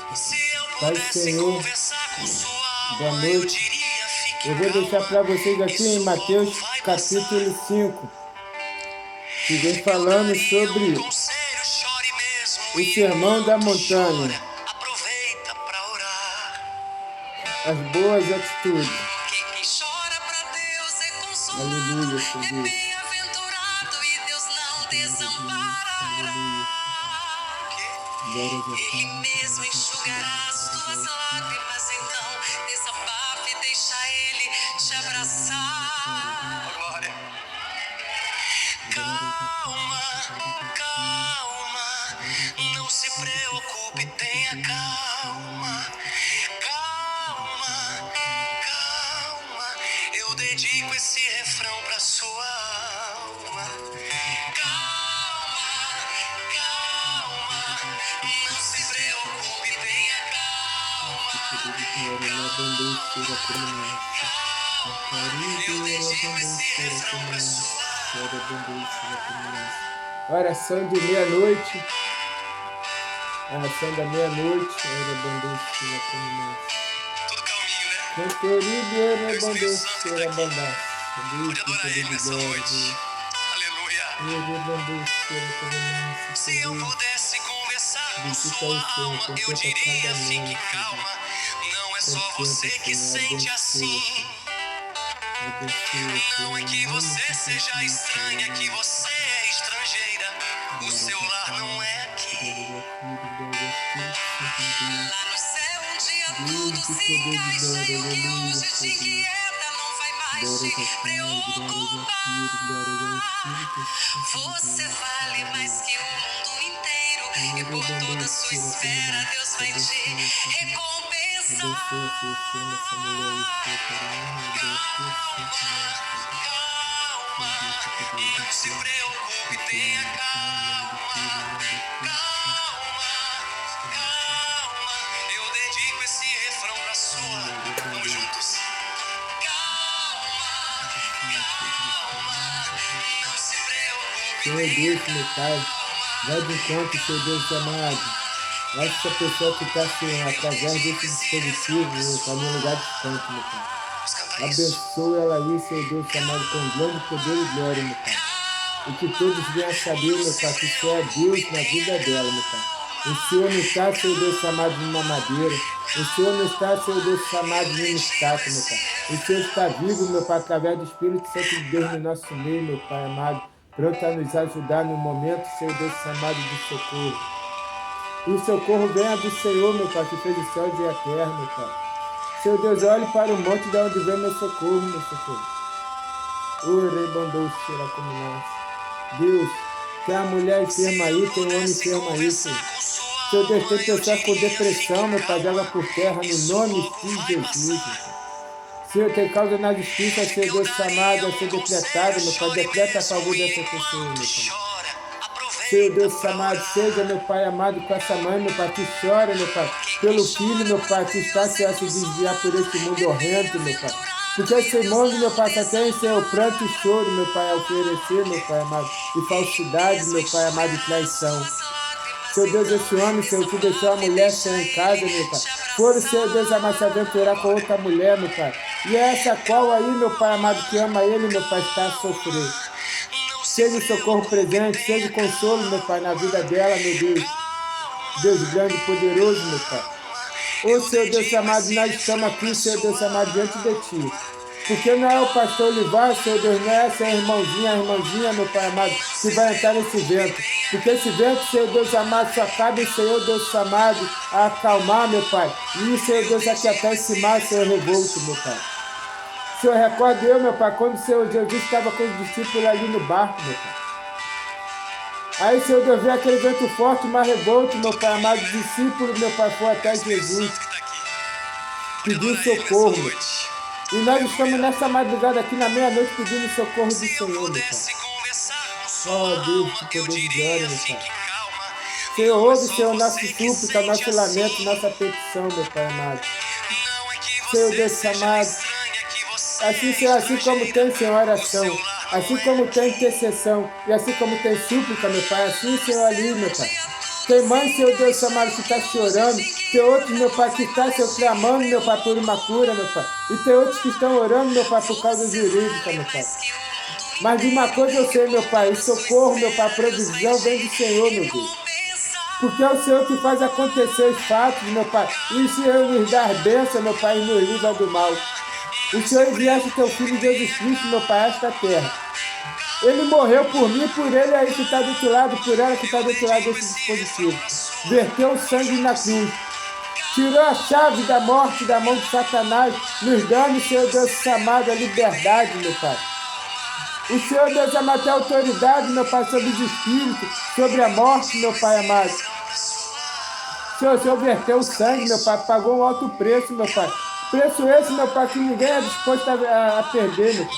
Pai Senhor, boa noite. Eu vou deixar para vocês aqui em Mateus capítulo 5, que vem falando sobre o Sermão da Montanha, as boas atitudes. Aleluia, Senhor. Ele mesmo enxugará as tuas lágrimas, então desabafe e deixa ele te abraçar. Glória. Calma, calma, não se preocupe, tenha calma. Calma, calma, eu dedico esse refrão pra sua alma. Não se preocupe, tenha calma. Eu dedico esse refrão pra sua alma. Oração de meia-noite. Oração da meia-noite. Tudo calminho, né? Pode adorar ele nessa noite. Aleluia. Se eu pudesse conversar com sua alma, eu diria: fique calma. Não é só você que sente assim. Não é que você seja estranha, é que você é estrangeira. O seu lar não é aqui. Lá no céu um dia tudo se encaixa e o que hoje te inquieta não vai mais te preocupar. Você vale mais que o mundo inteiro e por toda sua espera Deus vai te recompensar. Calma, não se preocupe, tenha calma. Calma, eu dedico esse refrão pra sua. Vamos juntos. Calma, não se preocupe. Senhor Deus, meu Pai, vai de encontro, Senhor Deus amado. Essa pessoa que está através desse dispositivo, está no lugar distante, meu Pai. Abençoe ela aí, Senhor Deus amado, com grande poder e glória, meu Pai. E que todos venham a saber, meu Pai, que Senhor é Deus na vida dela, meu Pai. O Senhor não está, Senhor Deus amado, numa madeira. O Senhor não está, Senhor Deus amado, numa estátua, meu Pai. O Senhor está vivo, meu Pai, através do Espírito Santo de Deus no nosso meio, meu Pai amado. Pronto a nos ajudar no momento, Senhor Deus amado, de socorro. E o socorro venha do Senhor, meu Pai, que fez os céus e a terra, meu Pai. Senhor Deus, olhe para o monte de onde vem meu socorro, meu socorro. Deus, tem a mulher enferma aí, tem o homem enfermo aí, Senhor. Senhor Deus, tem pessoas com depressão, meu Pai, joga por terra no nome de Jesus, meu Pai. Senhor, tem causa na justiça, Senhor Deus, chamado a ser decretado, meu Pai, decreta a favor dessa pessoa, meu Pai. Senhor Deus amado, seja, meu Pai amado, com essa mãe, meu Pai, que chora, meu Pai, pelo filho, meu Pai, que está se a se desviar por este mundo horrendo, meu Pai. Porque esse mundo, meu Pai, só tem seu pranto e choro, meu Pai, a oferecer, meu Pai amado, e falsidade, meu Pai amado, e traição. Senhor Deus, esse homem, Senhor, que deixou a mulher sem em casa, meu Pai. Por Senhor Deus amado, se aventurar com outra mulher, meu Pai. E é essa qual aí, meu Pai amado, que ama ele, meu Pai, está a sofrer. Seja o socorro presente, seja o consolo, meu Pai, na vida dela, meu Deus. Deus grande e poderoso, meu Pai. Ô Senhor Deus amado, nós estamos aqui, Senhor Deus amado, diante de Ti. Porque não é o pastor Olivar, Senhor Deus, não é essa irmãzinha, meu Pai amado, que vai entrar nesse vento. Porque esse vento, Senhor Deus amado, só cabe, Senhor Deus amado, a acalmar, meu Pai. E, Senhor Deus, aqui até esse mar, Senhor, revolto, meu Pai. Senhor, recorda eu, meu Pai, quando o Senhor Jesus estava com os discípulos ali no barco, meu Pai. Aí, Senhor Deus, veio aquele vento forte, mas revolto, meu Pai amado, discípulo, meu Pai, foi até Jesus. Pediu socorro, meu Pai. E nós estamos nessa madrugada aqui na meia-noite pedindo socorro do Senhor, meu Pai. Oh, Deus, que poder de glória, meu Pai. Senhor, ouve, Senhor, nossa súplica, nosso lamento, nossa petição, meu Pai amado. Senhor Deus amado, assim, Senhor, assim como tem, Senhor, oração, assim como tem intercessão, e assim como tem súplica, meu Pai, assim, Senhor, ali, meu Pai. Tem mãe, Senhor Deus amado, que está chorando, Tem outros, meu Pai, que estão, Senhor, clamando, meu Pai, por uma cura, meu Pai. E tem outros que estão orando, meu Pai, por causa jurídica, meu Pai. Mas de uma coisa eu sei, meu Pai, o socorro, meu Pai, a provisão vem do Senhor, meu Deus. Porque é o Senhor que faz acontecer os fatos, meu Pai. E o Senhor nos dá bênção, meu Pai, e nos livra do mal. O Senhor enviaste teu Filho Jesus Cristo, meu Pai, a esta terra. Ele morreu por mim, por ele aí que está do outro lado, por ela que está do outro lado desse dispositivo. Verteu o sangue na cruz. Tirou a chave da morte da mão de Satanás, nos dando, Senhor Deus amado, a liberdade, meu Pai. O Senhor Deus amado tem autoridade, meu Pai, sobre os espíritos, sobre a morte, meu Pai amado. O Senhor verteu o sangue, meu Pai, pagou um alto preço, meu Pai. Preço esse, meu Pai, que ninguém é disposto a perder, meu Pai.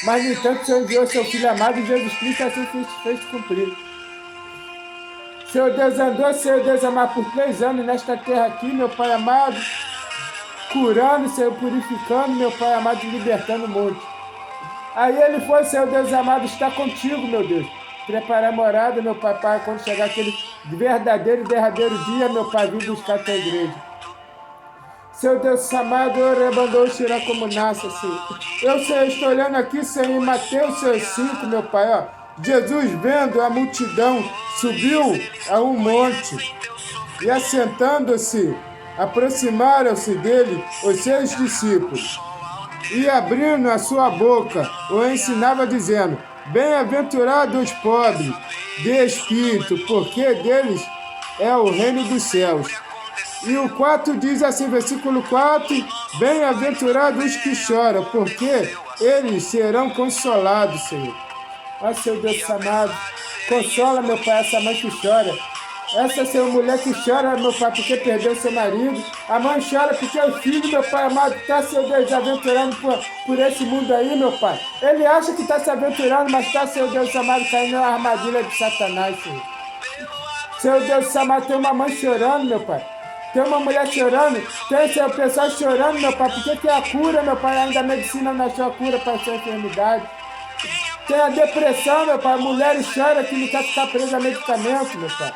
Mas, no entanto, o Senhor enviou seu Filho amado e Jesus Cristo assim fez cumprir. Senhor Deus andou, Senhor Deus amado, por 3 anos nesta terra aqui, meu Pai amado, curando, Senhor, purificando, meu Pai amado, e libertando o mundo. Aí ele foi, Senhor Deus amado, está contigo, meu Deus. Preparar a morada, meu Pai, para quando chegar aquele verdadeiro e derradeiro dia, meu Pai, vir buscar a tua igreja. Senhor Deus amado, eu rebandou tirar como nasce, Senhor. Eu, Senhor, estou olhando aqui, Senhor, em Mateus 5, meu Pai, ó. Jesus, vendo a multidão, subiu a um monte e, assentando-se, aproximaram-se dele os seus discípulos. E, abrindo a sua boca, o ensinava, dizendo: Bem-aventurados os pobres de espírito, porque deles é o reino dos céus. E o 4 diz assim, versículo 4, Bem-aventurados os que choram, porque eles serão consolados, Senhor. Ó, Senhor Deus amado, consola, meu Pai, essa mãe que chora. Essa, Senhor, mulher que chora, meu Pai, porque perdeu seu marido. A mãe chora porque o filho, meu Pai amado, está, Senhor Deus, aventurando por esse mundo aí, meu Pai. Ele acha que está se aventurando, mas está, Senhor Deus amado, caindo na armadilha de Satanás, Senhor. Senhor Deus amado, tem uma mãe chorando, meu Pai. Tem uma mulher chorando, tem, Senhor, pessoal chorando, meu Pai, porque tem a cura, meu Pai, ainda a medicina não achou a cura para essa enfermidade. Tem a depressão, meu Pai, mulheres choram que não quer ficar presa a medicamento, meu Pai.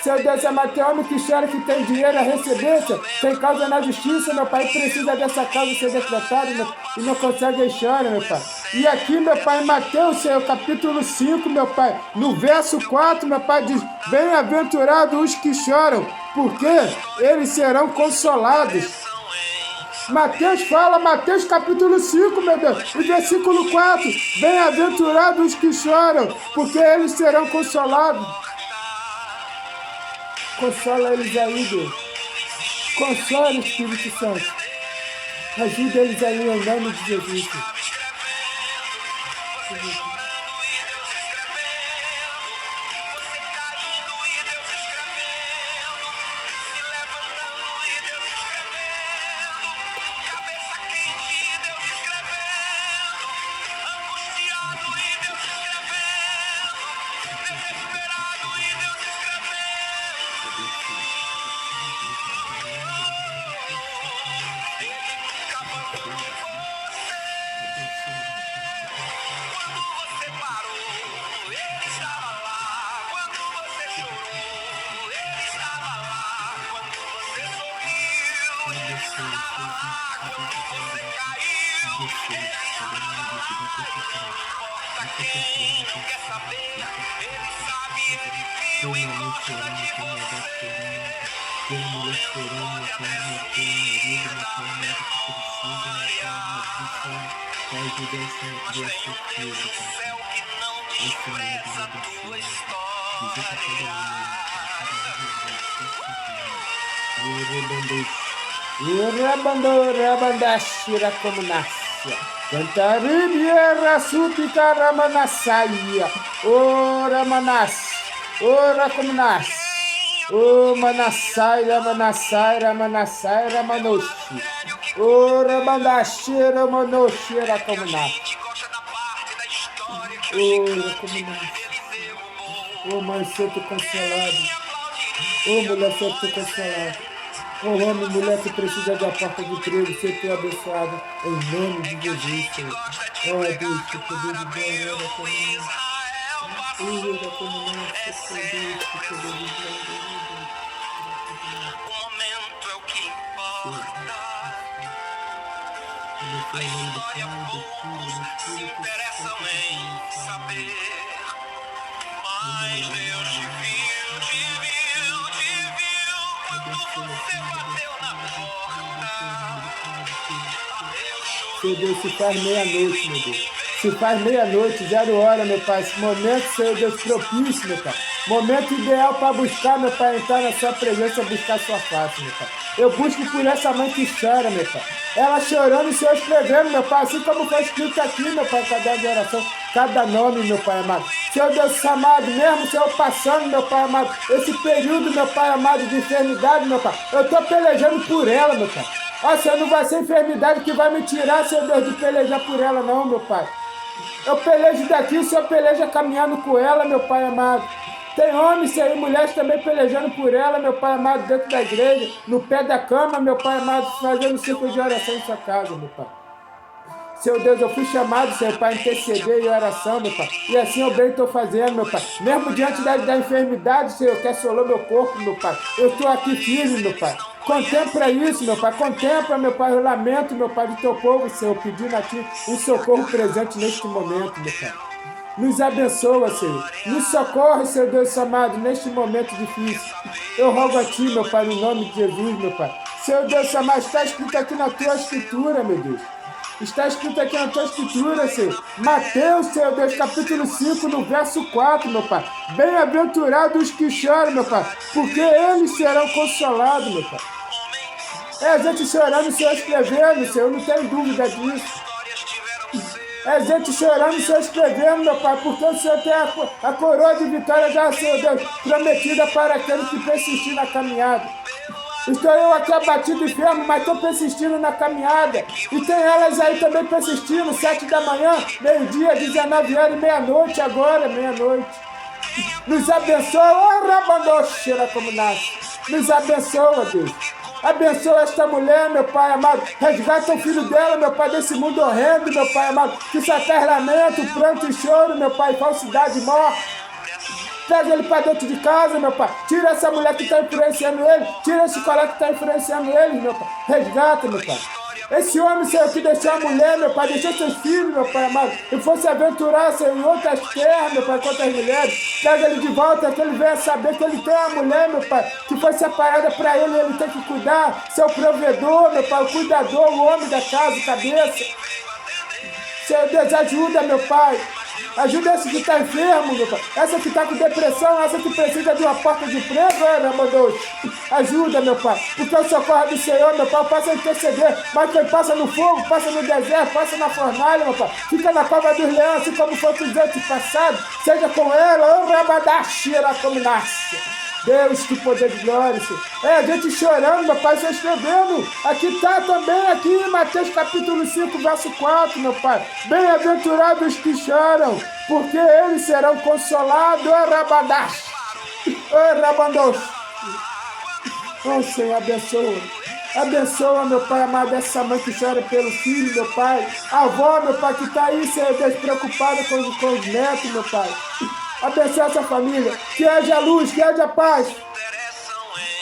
Senhor Deus amado, tem homem que chora que tem dinheiro a receber, Senhor, tem causa na justiça, meu Pai, precisa dessa causa ser decretada, e não consegue e chora, meu Pai. E aqui, meu Pai, em Mateus, Senhor, capítulo 5, meu Pai, no verso 4, meu Pai, diz: Bem-aventurados os que choram, porque eles serão consolados. Mateus fala, Mateus capítulo 5, meu Deus, e versículo 4, Bem-aventurados os que choram, porque eles serão consolados. Consola eles aí, Deus. Consola o Espírito Santo. Ajuda eles aí em nome de Jesus. Rabandashira como nasce. Cantaribia sutica ramanassaia. Ora manas. Ora como nasce. O Manassai, Ramanassai, Ramanassai, Ramanoshi. O Ramandashira, Manoshira, como nasce. Ora como nasce. O mãe santo consolado. O mulher santo consolado. O homem e mulher que precisa da porta de emprego, ser teu abençoado. Em nome de Jesus, Senhor. Ó Deus, que poder de Deus, ora como nasce. Ora como nasce, Deus, que poder de Deus. história poucos se interessam em saber. Mas Deus te viu quando você bateu na porta. Seu Deus, se faz meia-noite, meu Deus. Se faz meia-noite, 0 hora, meu Pai. Esse momento, Senhor Deus, propício, meu Pai. Momento ideal para buscar, meu Pai, entrar na sua presença, buscar sua face, meu Pai. Eu busco por essa mãe que chora, meu Pai. Ela chorando e o Senhor escrevendo, meu Pai. Assim como foi escrito aqui, meu Pai, cada de oração, cada nome, meu Pai amado. Senhor Deus amado, mesmo, Senhor, passando, meu Pai amado, esse período, meu Pai amado, de enfermidade, meu Pai. Eu estou pelejando por ela, meu Pai. Ó, Senhor, não vai ser enfermidade que vai me tirar, Senhor Deus, de pelejar por ela, não, meu Pai. Eu pelejo daqui, o Senhor peleja caminhando com ela, meu Pai amado. Tem homens e mulheres também pelejando por ela, meu Pai amado, dentro da igreja, no pé da cama, meu Pai amado, fazendo círculo de oração em sua casa, meu Pai. Senhor Deus, eu fui chamado, Senhor, para interceder em oração, meu Pai. E assim eu bem estou fazendo, meu Pai. Mesmo diante da enfermidade, Senhor, que assolou meu corpo, meu Pai. Eu estou aqui firme, meu Pai. Contempla isso, meu Pai. Contempla, meu Pai, o lamento, meu Pai, do teu povo, Senhor, pedindo a Ti um socorro presente neste momento, meu Pai. Nos abençoa, Senhor. Nos socorre, Senhor Deus amado, neste momento difícil. Eu rogo a Ti, meu Pai, no nome de Jesus, meu Pai. Senhor Deus amado, está escrito aqui na Tua Escritura, meu Deus. Está escrito aqui na Tua Escritura, Senhor. Mateus, Senhor Deus, capítulo 5, no verso 4, meu Pai. Bem-aventurados os que choram, meu Pai, porque eles serão consolados, meu Pai. É a gente chorando, o Senhor escrevendo, Senhor, eu não tenho dúvida disso. É a gente chorando, o Senhor escrevendo, meu Pai, porque o Senhor tem a coroa de vitória já, Senhor Deus, prometida para aquele que persistir na caminhada. Estou eu aqui abatido e enfermo, mas estou persistindo na caminhada. E tem elas aí também persistindo, 7 da manhã, meio-dia, 19 horas e meia-noite agora, meia-noite. Nos abençoa, Rabandocheira como nasce. Nos abençoa, Deus. Abençoa esta mulher, meu Pai amado. Resgata o filho dela, meu Pai, desse mundo horrendo, meu Pai amado. Que só traz lamento, pranto e choro, meu Pai, falsidade e morte. Traz ele para dentro de casa, meu Pai. Tira essa mulher que está influenciando ele. Tira esse colega que está influenciando ele, meu Pai. Resgata, meu Pai. Esse homem, Senhor, que deixou a mulher, meu Pai, deixou seus filhos, meu Pai amado, e fosse aventurar, Senhor, em outras terras, meu Pai, com outras mulheres. Traz ele de volta, que ele venha saber que ele tem uma mulher, meu Pai, que foi separada para ele, ele tem que cuidar. Seu provedor, meu Pai, o cuidador, o homem da casa, cabeça. Senhor Deus, ajuda, meu Pai. Ajuda esse que está enfermo, meu Pai. Essa que está com depressão, essa que precisa de uma porta de emprego, meu Deus. Ajuda, meu Pai. Porque o socorro do Senhor, meu Pai, passa a interceder. Mas quem passa no fogo, passa no deserto, passa na fornalha, meu Pai. Fica na cova dos leões, assim como foi com os antepassados. Seja com ela, ô Rabadaxira, como nasce. Deus, que poder de glória, Senhor. É a gente chorando, meu Pai, só escrevendo. Aqui está também, aqui em Mateus capítulo 5, verso 4, meu Pai. Bem-aventurados os que choram, porque eles serão consolados. Ô Rabadash, ô Rabandosh. Oh, Senhor, abençoa. Abençoa, meu Pai amado, essa mãe que chora pelo filho, meu Pai. A avó, meu Pai, que está aí, Senhor Deus, preocupada com os netos, meu Pai. Abençoa essa família, que haja luz, que haja paz,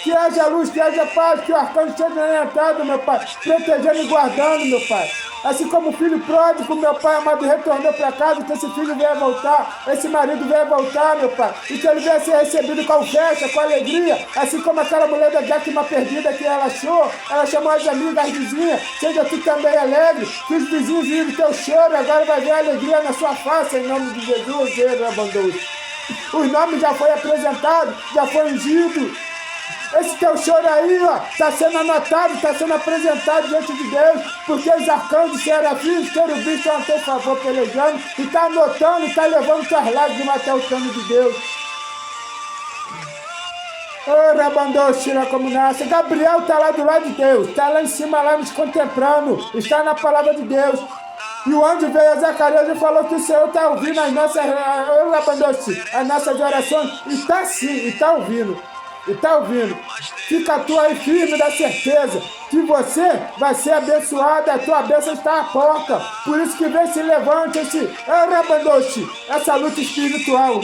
que haja luz, que haja paz, que o arcanjo esteja orientado, meu Pai, protegendo e guardando, meu Pai. Assim como o filho pródigo, meu Pai amado, retornou para casa, que esse filho venha voltar, esse marido venha voltar, meu Pai, e que ele venha ser recebido com festa, com alegria, assim como aquela mulher da décima perdida que ela achou, ela chamou as amigas, as vizinhas, seja tu também alegre, que os vizinhos viram teu choro, agora vai ver a alegria na sua face, em nome de Jesus, ele abandonou. Os nomes já foi apresentado, já foi ungido. Esse teu choro aí, ó, está sendo anotado, está sendo apresentado diante de Deus, porque os arcanjos, serafins, querubins estão a teu favor pelejando, e está anotando, está levando tuas lágrimas até o trono de Deus. Ô, Rabandoshira, como nasce. Gabriel está lá do lado de Deus, está lá em cima, lá nos contemplando, está na palavra de Deus. E o anjo veio a Zacarias e falou que o Senhor está ouvindo as nossas orações. E está sim, e está ouvindo. E está ouvindo. Fica tu aí firme da certeza que você vai ser abençoado, a tua bênção está à porta. Por isso que vem, se levante essa luta espiritual.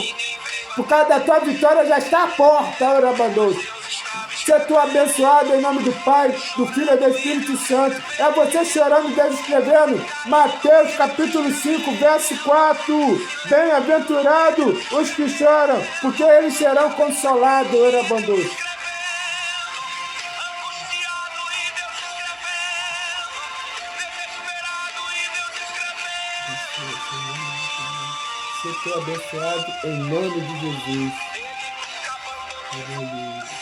Por causa da tua vitória já está à porta, Rabandoshi. Você tu abençoado em nome do Pai, do Filho e do Espírito Santo. É você chorando, Deus escrevendo. Mateus capítulo 5, verso 4. Bem-aventurado os que choram, porque eles serão consolados. Ora, bondoso. Você é abençoado em nome de Jesus. Aleluia.